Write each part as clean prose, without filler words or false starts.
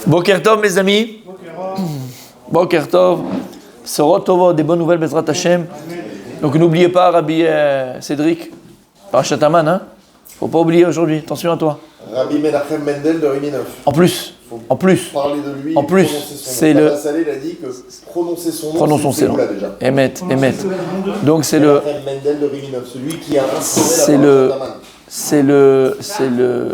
Boker Tov, mes amis. Boker Tov. Sorot Tovo, des bonnes nouvelles, Bezrat Hashem. Donc n'oubliez pas, Rabbi Cédric, Parashat Haman, hein. Faut pas oublier aujourd'hui, attention à toi. Rabbi Menachem Mendel de Riminov. En plus, Parler de lui, en plus, c'est le. Salé, il a dit que prononcer son nom, Prononçons c'est son nom. là déjà. Emet. Donc c'est le. Menachem Mendel de Riminov, celui qui a instauré la Parashat Haman.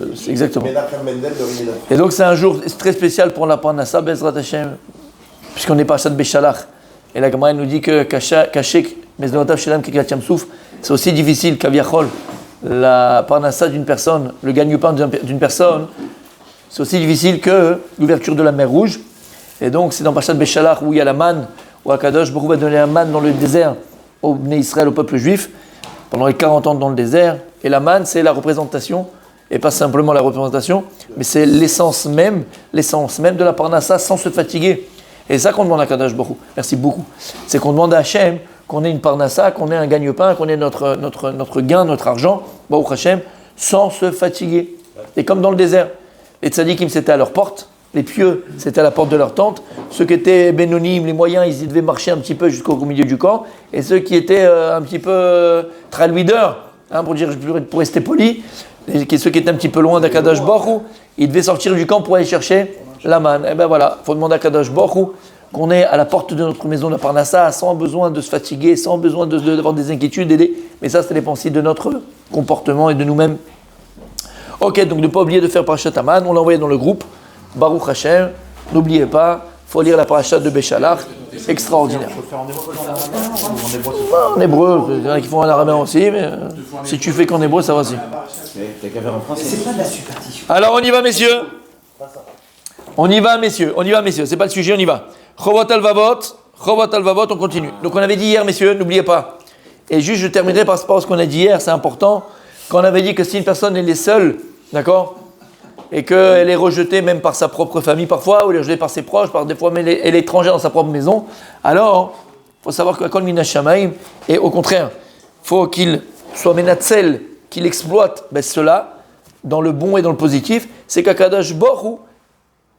C'est exactement. Menachem Mendel de Riminov. Et donc c'est un jour très spécial pour la Parnassa, Bezrat Hashem, puisqu'on est Parashat Beshalach. Et la Gemara nous dit que Kashek, Meznotav Shelam Kekrat Yamsouf, c'est aussi difficile qu'Aviachol, la Parnassa d'une personne, le gagne-pain d'une personne, c'est aussi difficile que l'ouverture de la mer Rouge. Et donc c'est dans Parashat Beshalach où il y a la manne, où Akadosh Baruch Hu va donner la manne dans le désert au Bnei Israël, au peuple juif, pendant les 40 ans dans le désert. Et la manne, c'est la représentation, et pas simplement la représentation, mais c'est l'essence même de la Parnassa sans se fatiguer. Et c'est ça qu'on demande à Kadosh Baruch Hu. Merci beaucoup. C'est qu'on demande à Hachem qu'on ait une Parnassa, qu'on ait un gagne-pain, qu'on ait notre gain, notre argent, Baruch Hashem, sans se fatiguer. Et comme dans le désert, les tzadikim c'était à leur porte, les pieux c'était à la porte de leur tente, ceux qui étaient bénonymes, les moyens, ils devaient marcher un petit peu jusqu'au milieu du camp, et ceux qui étaient un petit peu tralwiders, pour rester poli, ceux qui étaient un petit peu loin d'Akadosh Baruch Hu, ils devaient sortir du camp pour aller chercher la manne. Et ben voilà, il faut demander à Kadosh Baruch Hu qu'on est à la porte de notre maison de Parnassa sans besoin de se fatiguer, sans besoin d'avoir des inquiétudes. Mais ça dépend aussi de notre comportement et de nous-mêmes. Ok, donc ne pas oublier de faire Parashat Haman. On l'a envoyé dans le groupe. Baruch Hashem. N'oubliez pas, il faut lire la Parashat de Beshalach. Extraordinaire. Il faut le faire en hébreu ou En hébreu, il y en a qui font en araméen aussi, mais si tu fais qu'en hébreu, ça va aussi. T'as qu'à faire en français. C'est pas de la superstition. Alors on y va, messieurs. On y va, messieurs. C'est pas le sujet, on y va. Chovot al-Vavot, on continue. Donc on avait dit hier, messieurs, n'oubliez pas. Et juste, je terminerai par rapport à ce qu'on a dit hier, c'est important. Quand on avait dit que si une personne elle est seule, d'accord, et qu'elle est rejetée même par sa propre famille parfois, ou elle est rejetée par ses proches, par des fois même elle est étrangère dans sa propre maison, alors il faut savoir que Kol Mina Shamaim, et au contraire, il faut qu'il soit menatzel, qu'il exploite cela dans le bon et dans le positif. C'est qu'Akadosh Baruch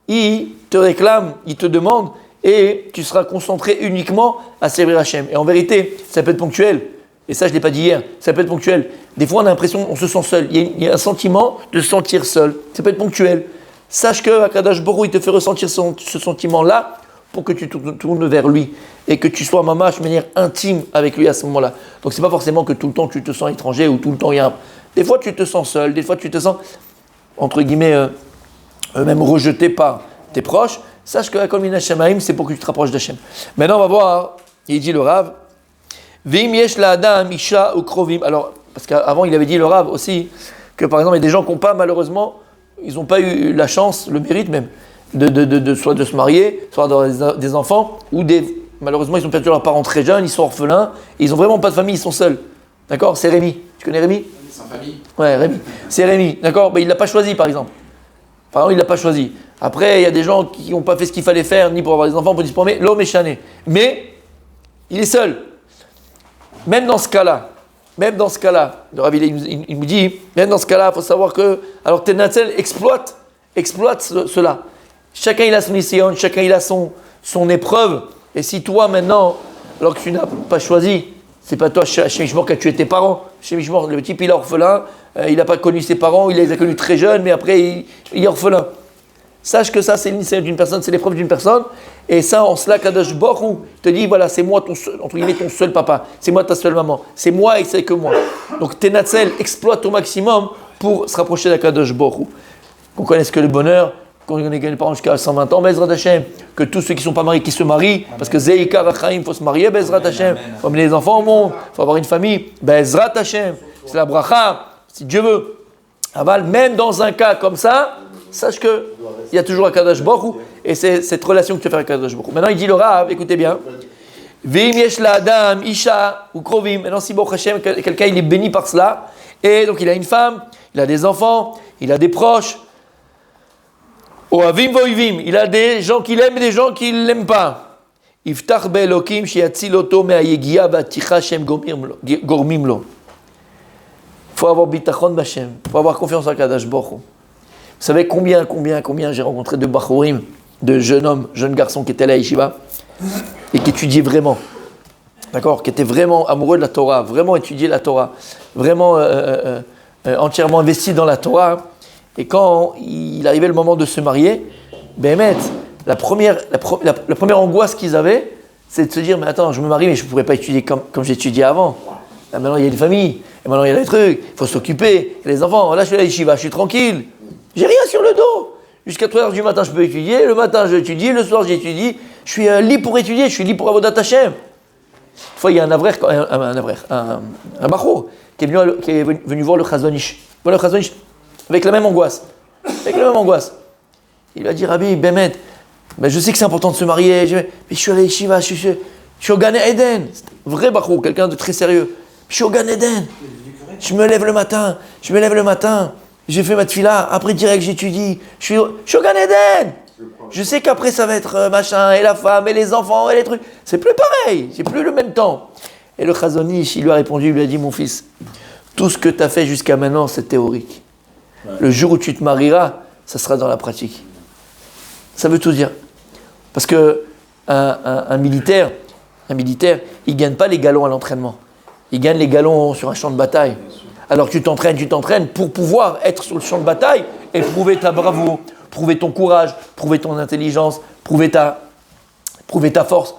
Hu, il te réclame, il te demande, et tu seras concentré uniquement à servir Hachem. Et en vérité, ça peut être ponctuel. Et ça, je ne l'ai pas dit hier, ça peut être ponctuel. Des fois, on a l'impression qu'on se sent seul. Il y a un sentiment de se sentir seul. Ça peut être ponctuel. Sache que Akadosh Baruch Hu, il te fait ressentir ce sentiment-là pour que tu te tournes vers lui et que tu sois mamash de manière intime avec lui à ce moment-là. Donc, ce n'est pas forcément que tout le temps tu te sens étranger ou tout le temps il y a un... Des fois, tu te sens seul. Des fois, tu te sens, entre guillemets, même rejeté par tes proches. Sache que la Kol Mina Shamaim, c'est pour que tu te rapproches d'Hachem. Maintenant, on va voir, il dit le Rav, Vim yesh la adam isha ou krovim. Alors, parce qu'avant, il avait dit le Rav aussi, que par exemple, il y a des gens qui n'ont pas, malheureusement, ils n'ont pas eu la chance, le mérite même, soit de se marier, soit d'avoir des enfants, ou malheureusement, ils ont perdu leurs parents très jeunes, ils sont orphelins, et ils n'ont vraiment pas de famille, ils sont seuls. D'accord? C'est Rémi. Tu connais Rémi? Sans famille. Ouais, Rémi. C'est Rémi. D'accord? Mais il ne l'a pas choisi, par exemple. Par exemple, il ne l'a pas choisi. Après, il y a des gens qui n'ont pas fait ce qu'il fallait faire, ni pour avoir des enfants, pour disparaître. L'homme est chané. Mais, il est seul. Même dans ce cas-là, le Rav, il me dit, même dans ce cas-là, il faut savoir que, alors Tenatzel exploite cela. Chacun il a son isséon, chacun il a son épreuve. Et si toi maintenant, alors que tu n'as pas choisi, c'est pas toi, chez Mishmor, qui a tué tes parents. Chez Mishmor, le type il est orphelin, il n'a pas connu ses parents, il les a connus très jeunes, mais après il est orphelin. Sache que ça, c'est l'initiative d'une personne, c'est l'épreuve d'une personne. Et ça, en cela, Kadosh Baruch Hu te dit, voilà, c'est moi ton seul, entre guillemets, ton seul papa. C'est moi ta seule maman. C'est moi et c'est que moi. Donc, Tenatzel exploite au maximum pour se rapprocher d'Akadosh Baruch Hu. Qu'on connaisse que le bonheur, qu'on ait les parents jusqu'à 120 ans, Bezrat Hashem. Que tous ceux qui ne sont pas mariés, qui se marient, parce que Zeika Vachaim, il faut se marier, Bezrat Hashem. Il faut amener les enfants au monde, il faut avoir une famille, Bezrat Hashem. C'est la bracha, si Dieu veut. Aval, même dans un cas comme ça, sache qu'il y a toujours Akadosh Baruch Hu, et c'est cette relation que tu fais avec Akadosh Baruch Hu. Maintenant, il dit le Rav, écoutez bien. Vim yesh la adam, isha ou krovim. Maintenant, si Baruch Hashem, quelqu'un il est béni par cela, et donc il a une femme, il a des enfants, il a des proches. Oavim voivim, il a des gens qu'il aime et des gens qu'il n'aime pas. Iftach be'elokim shiyatzil oto me'ayegia v'aticha shem gormim lo. Il faut avoir bitachon b'Hashem, il faut avoir confiance en Akadosh Baruch Hu. savez combien j'ai rencontré de Bachorim, de jeunes hommes, jeunes garçons qui étaient à la Yeshiva et qui étudiaient vraiment, d'accord, qui étaient vraiment amoureux de la Torah, vraiment étudier la Torah, vraiment entièrement investis dans la Torah. Et quand il arrivait le moment de se marier, Béhémet, la première angoisse qu'ils avaient, c'est de se dire, mais attends, je me marie, mais je ne pourrais pas étudier comme j'étudiais avant. Là, maintenant, il y a une famille, et maintenant, il y a des trucs, il faut s'occuper, il y a les enfants. Là, je suis à la yeshiva, je suis tranquille, j'ai rien sur le dos. Jusqu'à 3h du matin, je peux étudier, le matin, j'étudie, le soir, j'étudie. Je suis libre pour étudier, je suis libre pour Avodat Hashem. Une fois, il y a un bachor qui est venu voir le Chazon Ish. Voilà le Chazon Ish, avec la même angoisse. Il lui a dit, Rabbi, Bémet, ben je sais que c'est important de se marier, mais je suis à la yeshiva, je suis au Gan Eden. C'est un vrai bachor, quelqu'un de très sérieux. Je suis au Gan Eden. Je me lève le matin, j'ai fait ma tefila, après direct j'étudie. Je suis au Gan Eden. Je sais qu'après ça va être machin, et la femme, et les enfants, et les trucs. C'est plus pareil, c'est plus le même temps. Et le Chazon Ish, il lui a répondu, il lui a dit, mon fils, tout ce que tu as fait jusqu'à maintenant, c'est théorique. Le jour où tu te marieras, ça sera dans la pratique. Ça veut tout dire. Parce que un militaire, il ne gagne pas les galons à l'entraînement. Il gagne les galons sur un champ de bataille. Alors tu t'entraînes pour pouvoir être sur le champ de bataille et prouver ta bravoure, prouver ton courage, prouver ton intelligence, prouver ta force.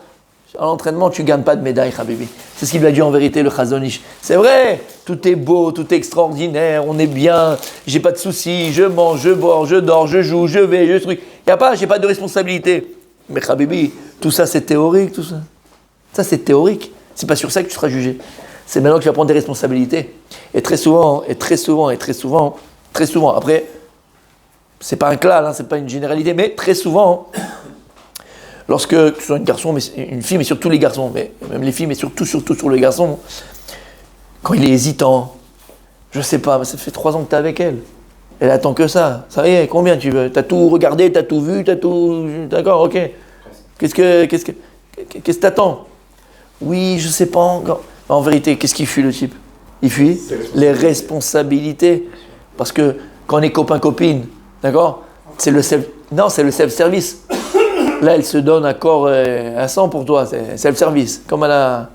À l'entraînement, tu ne gagnes pas de médaille, Habibi. C'est ce qu'il lui a dit en vérité, le Chazon Ish. C'est vrai, tout est beau, tout est extraordinaire, on est bien, j'ai pas de soucis, je mange, je bois, je dors, je joue, je vais, je truc. J'ai pas de responsabilité. Mais Habibi, tout ça c'est théorique, tout ça. Ça c'est théorique. C'est pas sur ça que tu seras jugé. C'est maintenant que tu vas prendre des responsabilités. Et très souvent, après, c'est pas un clal, hein, c'est pas une généralité, mais très souvent, lorsque, que ce soit un garçon, mais une fille, mais surtout les garçons, mais même les filles, mais surtout sur les garçons, quand il est hésitant, je sais pas, mais ça fait 3 ans que tu es avec elle. Elle attend que ça. Ça y est, combien tu veux? Tu as tout regardé, tu as tout vu, tu as tout. D'accord, ok. Qu'est-ce que t'attends? Oui, je sais pas encore. En vérité, qu'est-ce qu'il fuit le type? Il fuit les responsabilités. Parce que quand on est copain-copine, d'accord? C'est le self-service. Là, elle se donne à corps à 100 pour toi, c'est self-service, comme à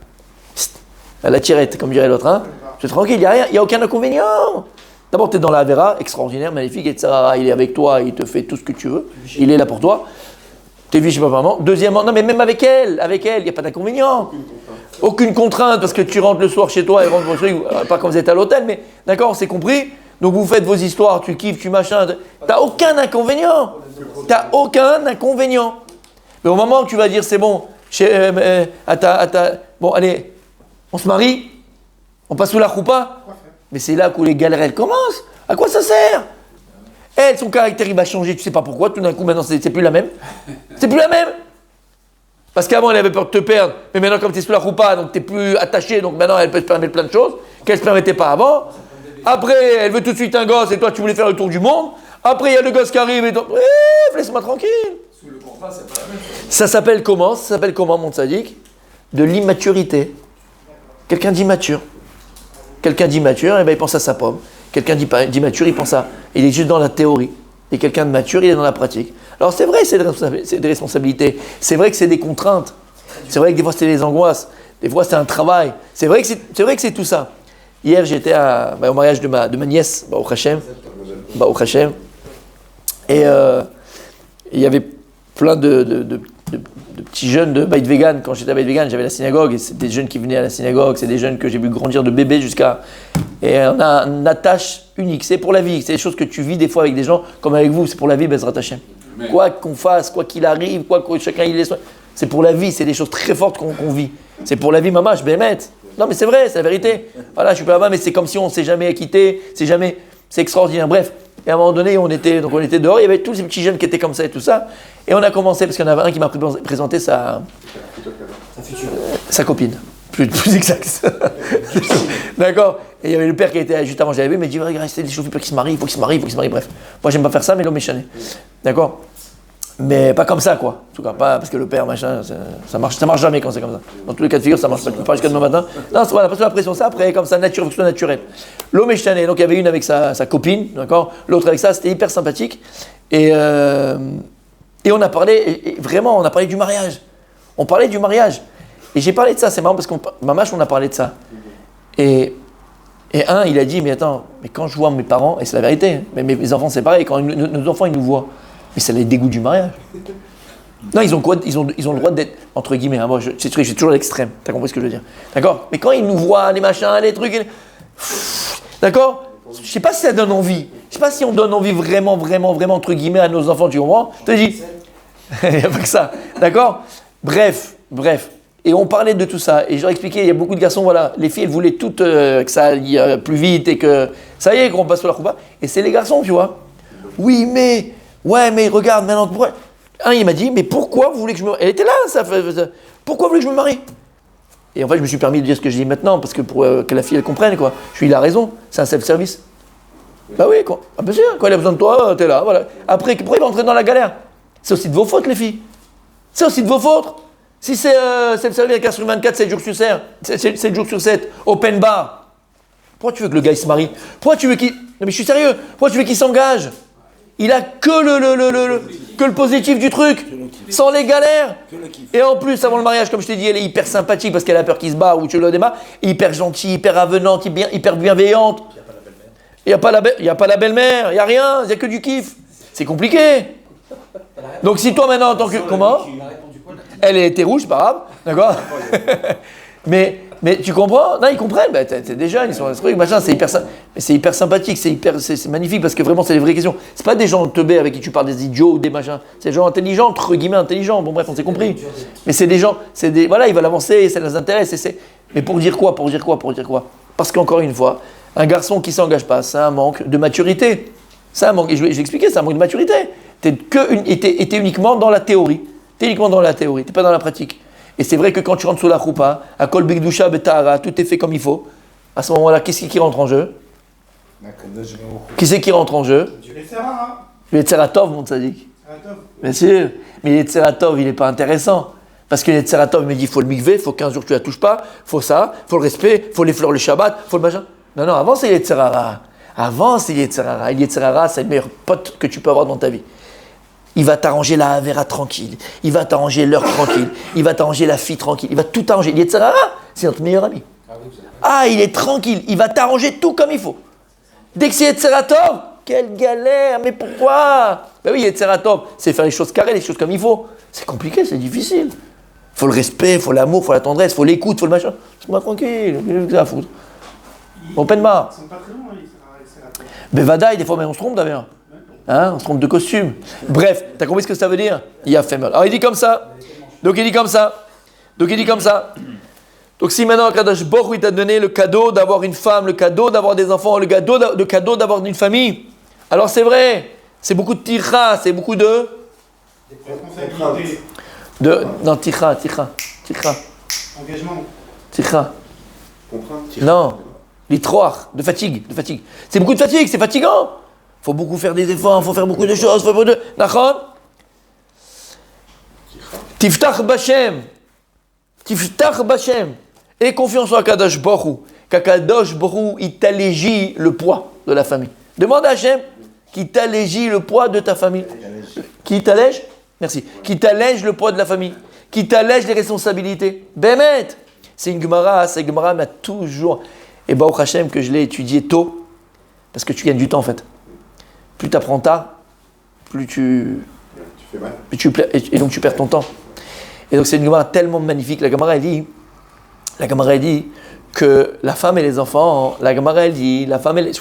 la tirette, comme dirait l'autre. Hein. C'est tranquille, il n'y a aucun inconvénient. D'abord, tu es dans la Avera, extraordinaire, magnifique, etc. Il est avec toi, il te fait tout ce que tu veux, il est là pour toi. Tu es vu, je sais pas vraiment. Deuxièmement, non, mais même avec elle, il n'y a pas d'inconvénient. Aucune contrainte, parce que tu rentres le soir chez toi et rentres pas quand vous êtes à l'hôtel, mais d'accord, c'est compris. Donc vous faites vos histoires, tu kiffes, tu machin. T'as aucun inconvénient. Mais au moment où tu vas dire c'est bon, bon allez, on se marie, on passe sous la choupa, mais c'est là où les galères elles commencent. À quoi ça sert? Elle, son caractère il va changer, tu sais pas pourquoi, tout d'un coup maintenant c'est plus la même. C'est plus la même. Parce qu'avant elle avait peur de te perdre, mais maintenant comme tu es sous la choupa, donc tu n'es plus attaché, donc maintenant elle peut se permettre plein de choses qu'elle ne se permettait pas avant. Après elle veut tout de suite un gosse et toi tu voulais faire le tour du monde. Après il y a le gosse qui arrive et toi, laisse-moi tranquille. Le contrat, c'est pas la même chose. Ça s'appelle comment, mon tzaddik? De l'immaturité. Quelqu'un d'immature. Eh ben, il pense à sa pomme. Quelqu'un d'immature, il pense à... Il est juste dans la théorie. Et quelqu'un de mature, il est dans la pratique. Alors c'est vrai, c'est des responsabilités. C'est vrai que c'est des contraintes. C'est vrai que des fois, c'est des angoisses. Des fois, c'est un travail. C'est vrai que c'est tout ça. Hier, j'étais au mariage de ma nièce, Baruch Hashem. Et il y avait plein de petits jeunes de Beit Vegan. Quand j'étais à Beit Vegan, j'avais la synagogue, et c'est des jeunes qui venaient à la synagogue, c'est des jeunes que j'ai vu grandir de bébé jusqu'à... Et on a une attache unique, c'est pour la vie, c'est des choses que tu vis des fois avec des gens, comme avec vous, c'est pour la vie, Bezrat Hashem. Quoi qu'on fasse, quoi qu'il arrive, quoi que chacun il est... C'est pour la vie, c'est des choses très fortes qu'on vit. C'est pour la vie, maman, je vais mettre. Non mais c'est vrai, c'est la vérité. Voilà, je suis pas là-bas, mais c'est comme si on ne s'est jamais quitté, c'est extraordinaire. Bref, et à un moment donné, on était dehors, il y avait tous ces petits jeunes qui étaient comme ça et tout ça. Et on a commencé, parce qu'il y en avait un qui m'a présenté sa copine. Plus exact. D'accord. Et il y avait le père qui était juste avant, j'avais vu, mais il m'a dit, regarde, c'est des choses, il faut qu'il se marie, bref. Moi, j'aime pas faire ça, mais l'homme est chané. D'accord. Mais pas comme ça, quoi. En tout cas, pas parce que le père, machin, ça marche jamais quand c'est comme ça. Dans tous les cas de figure, ça marche pas jusqu'à demain matin. Non, voilà, pas sous la pression, ça après, comme ça, fonction naturelle. L'homme est chané, donc il y avait une avec sa copine, d'accord. L'autre avec ça, c'était hyper sympathique. Et on a parlé, et vraiment, on a parlé du mariage. On parlait du mariage. Et j'ai parlé de ça, c'est marrant parce qu'on on a parlé de ça. Et il a dit, mais attends, mais quand je vois mes parents, et c'est la vérité, mais mes enfants c'est pareil, quand nos enfants ils nous voient, mais ça les dégoûte du mariage. Non, ils ont le droit d'être, entre guillemets, hein, moi j'ai toujours l'extrême, t'as compris ce que je veux dire. D'accord. Mais quand ils nous voient, les machins, les trucs, d'accord. Je sais pas si ça donne envie. Je sais pas si on donne envie vraiment, entre guillemets, à nos enfants, tu comprends. Tu te dis, il n'y a pas que ça, d'accord. Bref. Et on parlait de tout ça. Et je leur expliquais, il y a beaucoup de garçons, voilà, les filles, elles voulaient toutes que ça aille plus vite et que ça y est, qu'on passe sur la choupa. Et c'est les garçons, tu vois. Oui, mais regarde, maintenant, pourquoi... il m'a dit, mais pourquoi vous voulez que je me... Elle était là, pourquoi vous voulez que je me marie? Et en fait, je me suis permis de dire ce que je dis maintenant, parce que pour que la fille, elle comprenne, quoi. Il a raison, c'est un self-service. Bah oui, quoi. Ah bien sûr, quand il a besoin de toi, t'es là, voilà. Après, pourquoi il va entrer dans la galère? C'est aussi de vos fautes, les filles. C'est aussi de vos fautes. Si c'est self-service 4 sur 24, 7 jours sur 7 jours sur 7, open bar, pourquoi tu veux que le gars il se marie? Pourquoi tu veux qu'il... Non mais je suis sérieux, pourquoi tu veux qu'il s'engage? Il a que le positif du truc, sans les galères. Et en plus, avant le mariage, comme je t'ai dit, elle est hyper sympathique parce qu'elle a peur qu'il se barre ou tu le démarres, hyper gentille, hyper avenante, hyper bienveillante. Il n'y a pas la belle-mère, il n'y a rien, il n'y a que du kiff. C'est compliqué. Donc si toi maintenant en tant que... Comment? Elle était rouge, c'est pas grave, d'accord. mais tu comprends? Non, ils comprennent, t'es des jeunes, ils sont dans ce truc, machin, c'est hyper sympathique, c'est magnifique parce que vraiment c'est des vraies questions. C'est pas des gens teubés avec qui tu parles des idiots ou des machins, c'est des gens intelligents, entre guillemets intelligents, bon bref, on s'est compris. Mais c'est des gens, voilà, ils veulent avancer, ça les intéresse, mais pour dire quoi? Parce qu'encore une fois, un garçon qui s'engage pas, c'est un manque de maturité. C'est un manque, et je vais expliquer, c'est un manque de maturité. T'es uniquement dans la théorie. T'es uniquement dans la théorie, t'es pas dans la pratique. Et c'est vrai que quand tu rentres sous la choupa, à Kol Bigdusha Betahara, tout est fait comme il faut. À ce moment-là, qu'est-ce qui rentre en jeu? Qui c'est qui rentre en jeu? Le Yetzeratov, mon tzaddik. Bien sûr. Mais le Yetzeratov, il n'est pas intéressant. Parce que le Yetzeratov, il me dit, il faut le mikvé, il faut 15 jours que tu la touches pas, il faut ça, il faut le respect, il faut les fleurs le Shabbat, il faut le machin. Non, avant c'est Yetzerara. Avant c'est Yetzerara. Et Yetzerara, c'est le meilleur pote que tu peux avoir dans ta vie. Il va t'arranger la Havera tranquille, il va t'arranger l'heure tranquille, il va t'arranger la fille tranquille, il va tout t'arranger. Yetzerara, c'est notre meilleur ami. Il est tranquille, il va t'arranger tout comme il faut. Dès que c'est Yetzeratov, quelle galère, mais pourquoi? Ben oui, Yetzeratov, c'est faire les choses carrées, les choses comme il faut. C'est compliqué, c'est difficile. Faut le respect, faut l'amour, faut la tendresse, faut l'écoute, faut le machin. Laisse-moi tranquille, qu'est-ce que ça à foutre? Open bar. Ils sont pas très loin, Yetzeratov. Ben Vadaï, des fois, mais on se trompe d'ailleurs. On se trompe de costume. Bref, t'as compris ce que ça veut dire? Il a fait mal. Alors il dit comme ça. Donc si maintenant Kadosh Baruch Hu t'a donné le cadeau d'avoir une femme, le cadeau d'avoir des enfants, le cadeau d'avoir une famille, alors c'est vrai, c'est beaucoup de tira, c'est beaucoup de... Responsabilité. Non, tira. Engagement. Tira. Non, l'itroir, de fatigue. C'est beaucoup de fatigue, c'est fatigant. Faut beaucoup faire des efforts, faut faire beaucoup de choses, Nachon? Tiftach Bashem. Et confiance en Kadosh Baruch Hu. Qu'Akadosh Baruch Hu, il t'allégit le poids de la famille. Demande à Hachem qui t'allégit le poids de ta famille. Qui t'allège? Merci. Qui t'allège le poids de la famille. Qui t'allège les responsabilités. Bémet. C'est une Gemara m'a toujours... Et Baruch Hashem que je l'ai étudié tôt, parce que tu gagnes du temps en fait. Plus tu apprends tard, plus tu fais mal. Et donc tu perds ton temps. Et donc c'est une Gemara tellement magnifique. La Gemara elle dit que la femme et les enfants, je crois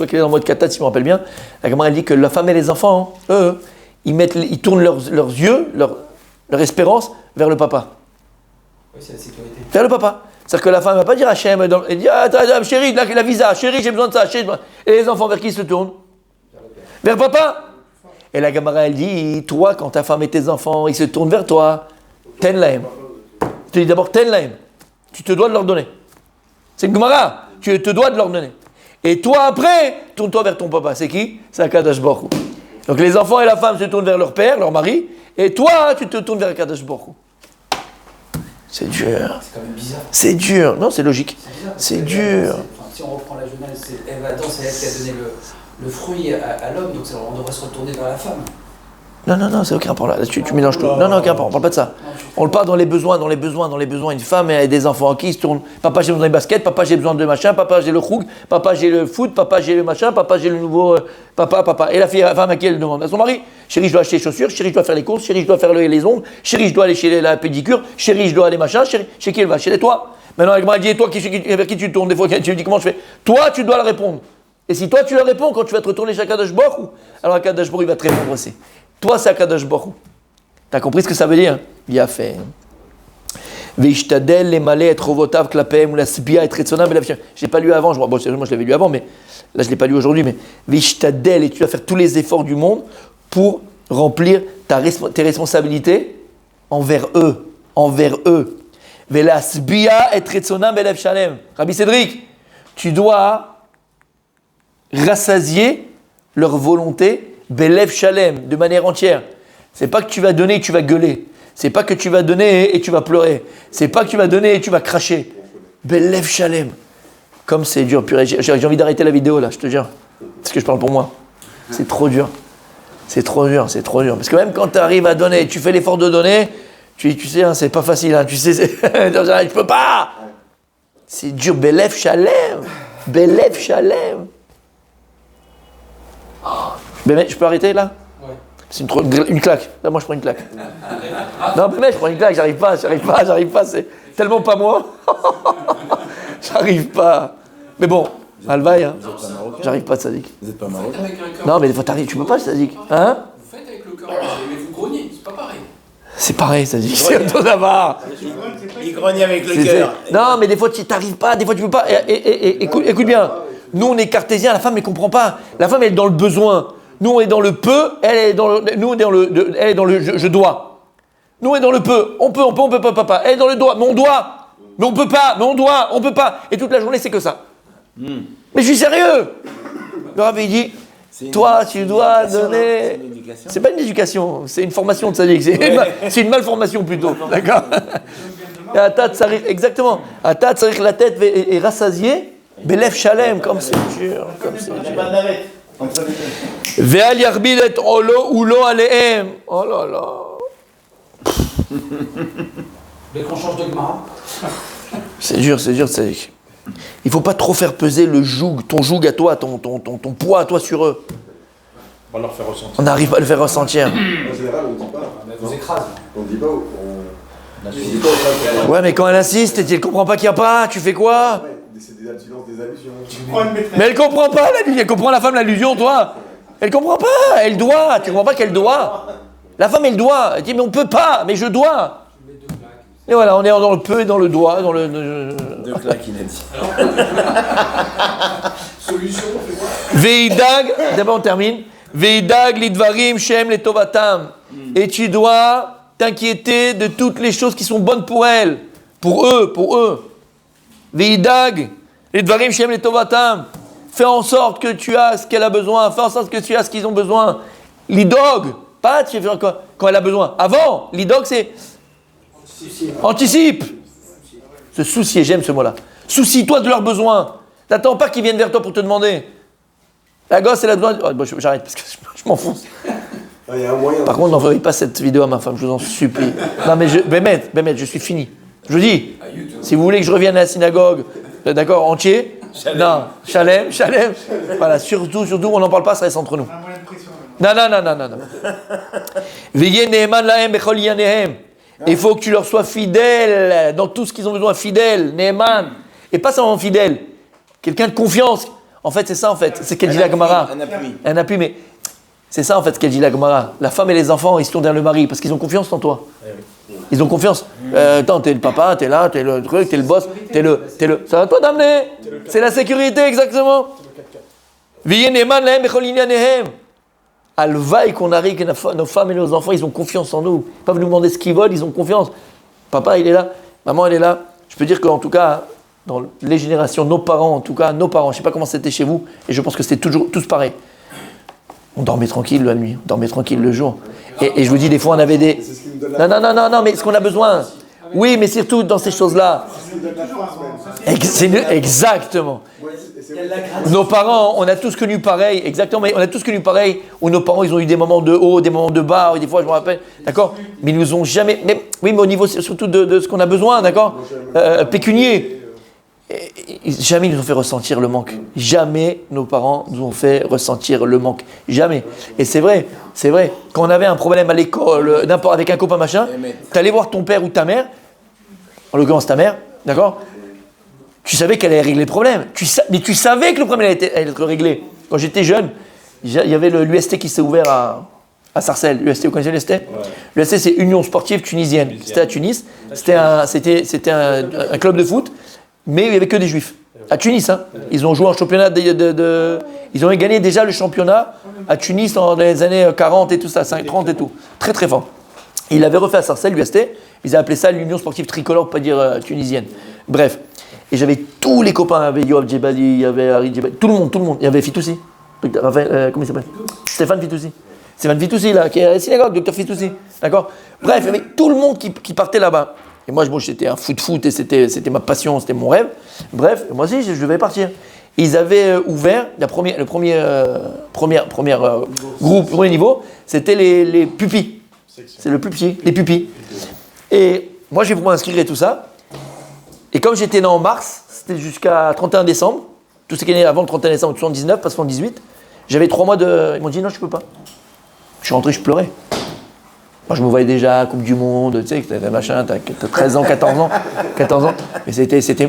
qu'elle est dans le mode kata si je me rappelle bien, la Gemara elle dit que la femme et les enfants, eux, ils tournent leurs yeux, leur espérance vers le papa. Oui, c'est la sécurité. Vers le papa. C'est-à-dire que la femme ne va pas dire à Hachem, elle dit chérie, la visa, chérie, j'ai besoin de ça, chérie. Et les enfants, vers qui ils se tournent? Vers papa. Et la Gemara, elle dit, toi, quand ta femme et tes enfants, ils se tournent vers toi, ten lahem. Je te dis d'abord, ten lahem. Tu te dois de leur donner. C'est une Gemara. Tu te dois de leur donner. Et toi, après, tourne-toi vers ton papa. C'est qui? C'est Akadosh Baruch Hu. Donc les enfants et la femme se tournent vers leur père, leur mari, Et toi, tu te tournes vers Akadosh Baruch Hu. C'est dur. C'est quand même bizarre. C'est dur. Non, c'est logique. Bizarre, C'est parce que dur. si on reprend la Genèse, c'est Adam, c'est elle qui a donné le fruit à l'homme, donc on devrait se retourner vers la femme. Non, c'est aucun rapport là. Tu mélanges tout. Non, aucun rapport. On parle pas de ça. On parle dans les besoins. Une femme et des enfants qui se tournent. Papa, j'ai besoin de basket. Papa, j'ai besoin de machin. Papa, j'ai le chouk. Papa, j'ai le foot. Papa, j'ai le machin. Papa, j'ai le nouveau. Papa. Et la femme à qui elle demande? À son mari. Chérie, je dois acheter les chaussures. Chérie, je dois faire les courses. Chérie, je dois faire les ongles. Chérie, je dois aller chez la pédicure. Chérie, je dois aller machin. Chérie, chez qui elle va? Chez toi. Maintenant, elle m'a dit, et toi, vers qui tu te tournes? Des fois, tu lui dis comment je fais? Toi, tu dois la répondre. Et si toi, tu la réponds, quand tu vas te retourner chez Akadosh Baruch Hu, alors Akadosh Baruch Hu, il va te répondre aussi. Toi, c'est Akadosh Baruch Hu. T'as compris ce que ça veut dire? Bien fait. Veishtadel lemale et rovotav klapem ou la sbia et retzonam et la. Je l'ai pas lu avant. Bon, sérieusement, je l'avais lu avant, mais là, je l'ai pas lu aujourd'hui. Mais veishtadel, et tu vas faire tous les efforts du monde pour remplir tes responsabilités envers eux. Vela sbia et retzonam et la shalem. Rabbi Cédric, tu dois rassasier leur volonté, belev shalem, de manière entière. C'est pas que tu vas donner et tu vas gueuler. C'est pas que tu vas donner et tu vas pleurer. C'est pas que tu vas donner et tu vas cracher. Belev shalem. Comme c'est dur, purée. J'ai envie d'arrêter la vidéo là, je te jure. Parce que je parle pour moi. C'est trop dur. C'est trop dur. Parce que même quand tu arrives à donner, tu fais l'effort de donner, tu sais, hein, c'est pas facile. Hein, tu sais, je peux pas. C'est dur. Belev shalem. Mais je peux arrêter là? Ouais. C'est une claque. Là, moi, je prends une claque. Non, mais je prends une claque, j'arrive pas. C'est tellement pas moi. J'arrive pas. Mais bon, Alvaï, hein. J'arrive pas, Sadik. Vous êtes pas marocain? Non, mais des fois, t'arrives, tu peux pas, Sadik. Hein? Vous faites avec le cœur, mais vous grognez, c'est pas pareil. C'est pareil, Sadik. C'est auto d'avoir. Il grogne avec le cœur. Non, mais des fois, tu t'arrives pas, des fois, tu peux pas. Écoute bien. Nous, on est cartésiens, la femme, elle comprend pas. La femme, elle est dans le besoin. Nous, on est dans le peu, elle est dans le je dois. Nous, on est dans le peu. On peut pas, papa. Elle est dans le doigt, mais on doit. Mais on peut pas, mais on doit, on peut pas. Et toute la journée, c'est que ça. Mais je suis sérieux. Le Rav, il dit, toi, tu dois donner. C'est pas une éducation, c'est une formation de sadique. C'est une malformation plutôt. D'accord? Exactement. Atat, ça veut dire que la tête est rassasiée. Belef shalem, comme c'est dur. Ve'al yarbid et olo ou lo alehem. Oh là là. Dès qu'on change de Gemara. C'est dur, Tzadik. Il faut pas trop faire peser ton joug à toi, ton poids à toi sur eux. On va leur faire ressentir. On n'arrive pas à le faire ressentir. En général, on dit pas. On vous écrase. On dit pas. On dit pas. Ouais, mais quand elle insiste et qu'elle comprend pas qu'il n'y a pas, tu fais quoi? C'est des allusions. Mais elle comprend pas l'allusion, elle comprend la femme l'allusion, toi. Elle comprend pas, elle doit. Tu comprends pas qu'elle doit? La femme, elle doit. Elle dit, mais on peut pas, mais je dois. Et voilà, on est dans le peu et dans le doigt, dans le. Deux claques, il a dit. Solution, on fait quoi? Veidag, d'abord on termine. Veidag lidvarim shem letovatam. Et tu dois t'inquiéter de toutes les choses qui sont bonnes pour elle, pour eux. Veidag lidvarim shem letovatam. Fais en sorte que tu as ce qu'elle a besoin. Fais en sorte que tu as ce qu'ils ont besoin. Lidog, pas tu fais quand elle a besoin. Avant, lidog c'est anticipe. Se soucier, j'aime ce mot-là. Soucie-toi de leurs besoins. T'attends pas qu'ils viennent vers toi pour te demander. La gosse, elle a besoin. Oh, bon, j'arrête parce que je m'enfonce. Il y a un moyen. Par contre, n'envoyez pas cette vidéo à ma femme, je vous en supplie. Non, mais Bémet, je suis fini. Je vous dis, si vous voulez que je revienne à la synagogue, d'accord, entier. Non, Shalem. Voilà, surtout, on n'en parle pas, ça reste entre nous. Non. Veillez Neheman lahem bechol yanehem. Il faut que tu leur sois fidèle dans tout ce qu'ils ont besoin, fidèle, Neheman. Et pas seulement fidèle, quelqu'un de confiance. En fait, c'est ça, en fait. C'est ce qu'elle dit la Gemara. Un appui, mais c'est ça, en fait, ce qu'elle dit la Gemara. La femme et les enfants, ils se tournent vers le mari parce qu'ils ont confiance en toi. Ils ont confiance. Attends, t'es le papa, t'es là, t'es le truc, t'es le boss, t'es le. C'est à toi d'amener. C'est la sécurité, exactement. Veillez Neheman lahem bechol yanehem. Alvaï qu'on arrive, que nos femmes et nos enfants, ils ont confiance en nous. Ils peuvent nous demander ce qu'ils veulent, ils ont confiance. Papa, il est là, maman, elle est là. Je peux dire qu'en tout cas, dans les générations, nos parents, je ne sais pas comment c'était chez vous, et je pense que c'était toujours tous pareil. On dormait tranquille la nuit, on dormait tranquille le jour. Et je vous dis, des fois, on avait des... C'est ce qui nous donne la Non, mais ce qu'on a besoin. Oui, mais surtout dans ces choses-là. C'est ce qui nous donne la force, même. Exactement. Et c'est Il y a de la gratitude. Nos parents, on a tous connu pareil, exactement, mais on a tous connu pareil, où nos parents, ils ont eu des moments de haut, des moments de bas, et des fois, je me rappelle, d'accord, mais ils nous ont jamais, oui, mais au niveau surtout de ce qu'on a besoin, d'accord, pécunier, jamais ils nous ont fait ressentir le manque. Jamais nos parents nous ont fait ressentir le manque. Jamais. Et c'est vrai. Quand on avait un problème à l'école, n'importe avec un copain machin, t'allais voir ton père ou ta mère, en l'occurrence ta mère, d'accord. Tu savais qu'elle allait régler le problème. Mais tu savais que le problème allait être réglé. Quand j'étais jeune, il y avait l'UST qui s'est ouvert à Sarcelles. L'UST, vous connaissez l'UST ? Ouais. L'UST, c'est Union Sportive Tunisienne. C'était à Tunis. C'était un club de foot, mais il n'y avait que des juifs. À Tunis, hein. Ils ont joué en championnat ils ont gagné déjà le championnat à Tunis dans les années 40 et tout ça, 30 et tout. Très très fort. Ils l'avaient refait à Sarcelles, l'UST. Ils appelaient ça l'Union Sportive Tricolore, pour pas dire tunisienne. Bref. Et j'avais tous les copains, il y avait Yoav Djebali, il y avait Harry Djebali, tout le monde. Il y avait Fitoussi. Raphaël, comment il s'appelle ? Stéphane Fitoussi. Stéphane Fitoussi, là, qui est à la synagogue, docteur Fitoussi. D'accord ? Bref, il y avait tout le monde qui partait là-bas. Et moi, j'étais un foot, et c'était ma passion, c'était mon rêve. Bref, moi aussi, je devais partir. Et ils avaient ouvert, le premier niveau, c'était les pupilles. C'est le plus petit, les pupilles. Et moi, j'ai voulu m'inscrire et tout ça. Et comme j'étais né en mars, c'était jusqu'à 31 décembre, tout ce qui est né avant le 31 décembre 79, pas 78, j'avais 3 mois de... Ils m'ont dit non, je peux pas. Je suis rentré, je pleurais. Moi, je me voyais déjà à Coupe du Monde, tu sais, t'as machin, t'as 13 ans, 14 ans. Mais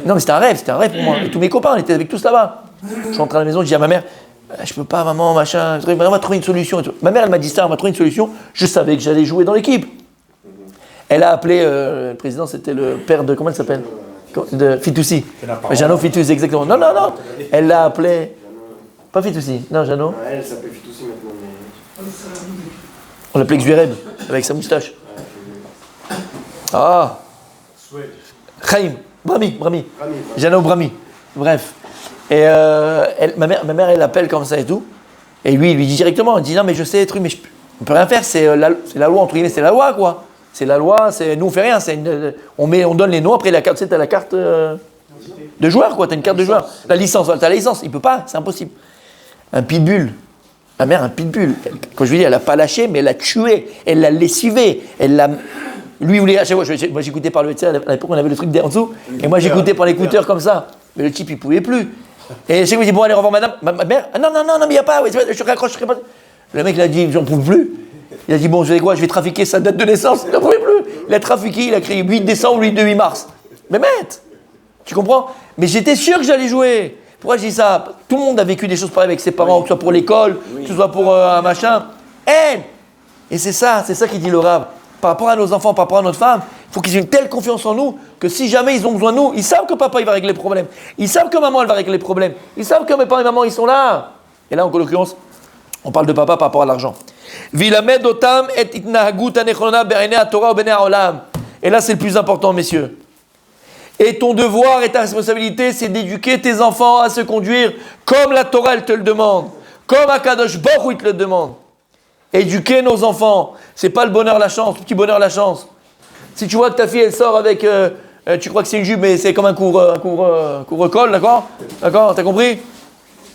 non, mais c'était un rêve pour moi. Et tous mes copains, on était avec tous là-bas. Je suis rentré à la maison, je dis à ma mère, je peux pas, maman, machin, on va trouver une solution. Et tout. Ma mère, elle m'a dit ça, on va trouver une solution. Je savais que j'allais jouer dans l'équipe. Elle a appelé, le président, c'était le père de, comment elle s'appelle ? De Fitoussi. Jeannot Fitoussi, exactement. Non. Elle l'a appelé. Pas Fitoussi. Non, Jeannot. Elle s'appelle Fitoussi maintenant, mais... On l'appelait Xureb, avec sa moustache. Ah. Chaim. Brami. Jeannot Brami. Bref. Et ma mère, elle l'appelle comme ça et tout. Et lui, il lui dit directement, il dit non, mais je sais les trucs, mais on peut rien faire, c'est la loi, entre guillemets, c'est la loi, quoi. C'est la loi, nous on fait rien, on donne les noms, après la carte, tu sais, t'as la carte de joueur, quoi, t'as une carte de joueur. La licence, t'as la licence, il peut pas, c'est impossible. Un pitbull, ma mère, un pitbull, quand je lui dis, elle a pas lâché, mais elle l'a tué, elle l'a lessivé, lui, il voulait, à chaque fois, moi j'écoutais par le, tu sais, à l'époque on avait le truc en dessous, et moi j'écoutais par l'écouteur comme ça, mais le type il pouvait plus. Et chaque fois il dit, bon allez, au revoir madame, ma mère, non, mais il n'y a pas, je raccroche, pas. Le mec il a dit, j'en peux plus. Il a dit, bon, je vais trafiquer sa date de naissance. Il n'en pouvait plus. Il a trafiqué, il a créé 8 décembre, 8 mars. Mais mec, tu comprends ? Mais j'étais sûr que j'allais jouer. Pourquoi je dis ça ? Tout le monde a vécu des choses pareilles avec ses parents, que ce soit pour l'école, que ce soit pour un machin. Et c'est ça qui dit le Rav. Par rapport à nos enfants, par rapport à notre femme, il faut qu'ils aient une telle confiance en nous que si jamais ils ont besoin de nous, ils savent que papa il va régler les problèmes. Ils savent que maman elle va régler les problèmes. Ils savent que mes parents et maman ils sont là. Et là, en l'occurrence, on parle de papa par rapport à l'argent. Et là, c'est le plus important, messieurs. Et ton devoir et ta responsabilité, c'est d'éduquer tes enfants à se conduire comme la Torah, elle te le demande. Comme Akadosh Baruch Hu, il te le demande. Éduquer nos enfants, c'est pas le bonheur, la chance, le petit bonheur, la chance. Si tu vois que ta fille, elle sort avec, tu crois que c'est une jupe, mais c'est comme un court-col, d'accord ? D'accord, t'as compris ?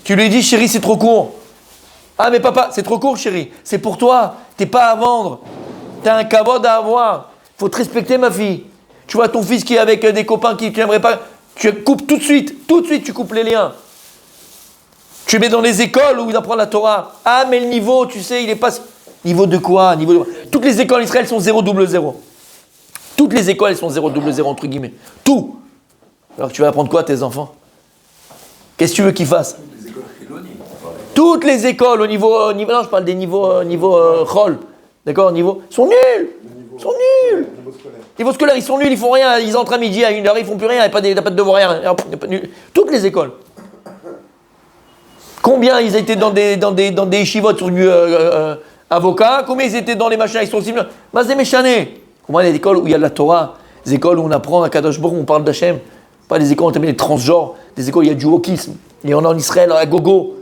Tu lui dis, chérie, c'est trop court. Ah mais papa, c'est trop court chérie, c'est pour toi, t'es pas à vendre, t'as un kavod à avoir, faut te respecter ma fille. Tu vois ton fils qui est avec des copains qui n'aimeraient pas, tu coupes tout de suite tu coupes les liens. Tu le mets dans les écoles où il apprend la Torah. Ah mais le niveau, tu sais, il est pas... Niveau de quoi ? Toutes les écoles en Israël sont 000. Toutes les écoles elles sont 000 entre guillemets. Tout. Alors tu vas apprendre quoi à tes enfants ? Qu'est-ce que tu veux qu'ils fassent ? Toutes les écoles au niveau non, je parle des niveaux Chol, d'accord, sont nuls. Niveau scolaire, ils sont nuls, ils font rien, ils entrent à midi, à 1h, ils font plus rien, il n'y a pas de devoir, rien. Toutes les écoles. Combien ils étaient dans des yeshivot sur du avocat, combien ils étaient dans les machins, ils sont aussi... Mazé méchané. Combien il y a des écoles où il y a de la Torah, des écoles où on apprend à Kadosh Baruch Hu, on parle d'Hachem, pas des écoles où on appelle les transgenres, des écoles où il y a du wokisme, et on est en Israël, à gogo.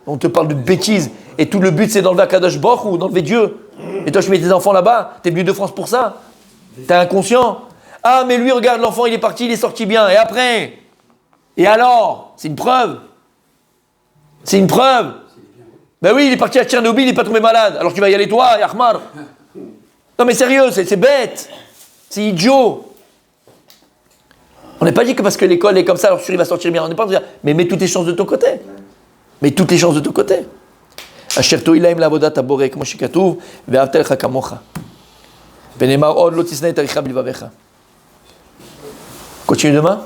On te parle de bêtises. Et tout le but, c'est d'enlever Akadosh Baruch Hu, d'enlever Dieu. Mais toi, je mets tes enfants là-bas, t'es venu de France pour ça. T'es inconscient. Ah, mais lui, regarde, l'enfant, il est parti, il est sorti bien. Et après? Et alors? C'est une preuve. C'est une preuve. Ben oui, il est parti à Tchernobyl, il n'est pas tombé malade. Alors tu vas y aller toi, Ahmar. Non mais sérieux, c'est bête. C'est idiot. On n'a pas dit que parce que l'école est comme ça, alors sûr il va sortir bien. On n'est pas en train de dire, mais mets toutes les chances de ton côté. Mets toutes les chances de ton côté. Asher to'ilaim la'avodat haboreh, כמו שכתוב, ואהבת לך כמוך. ונאמר עוד לא תשנא את אחיך בלבביך. Continue demain.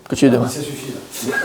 Continue demain. Ça suffit là.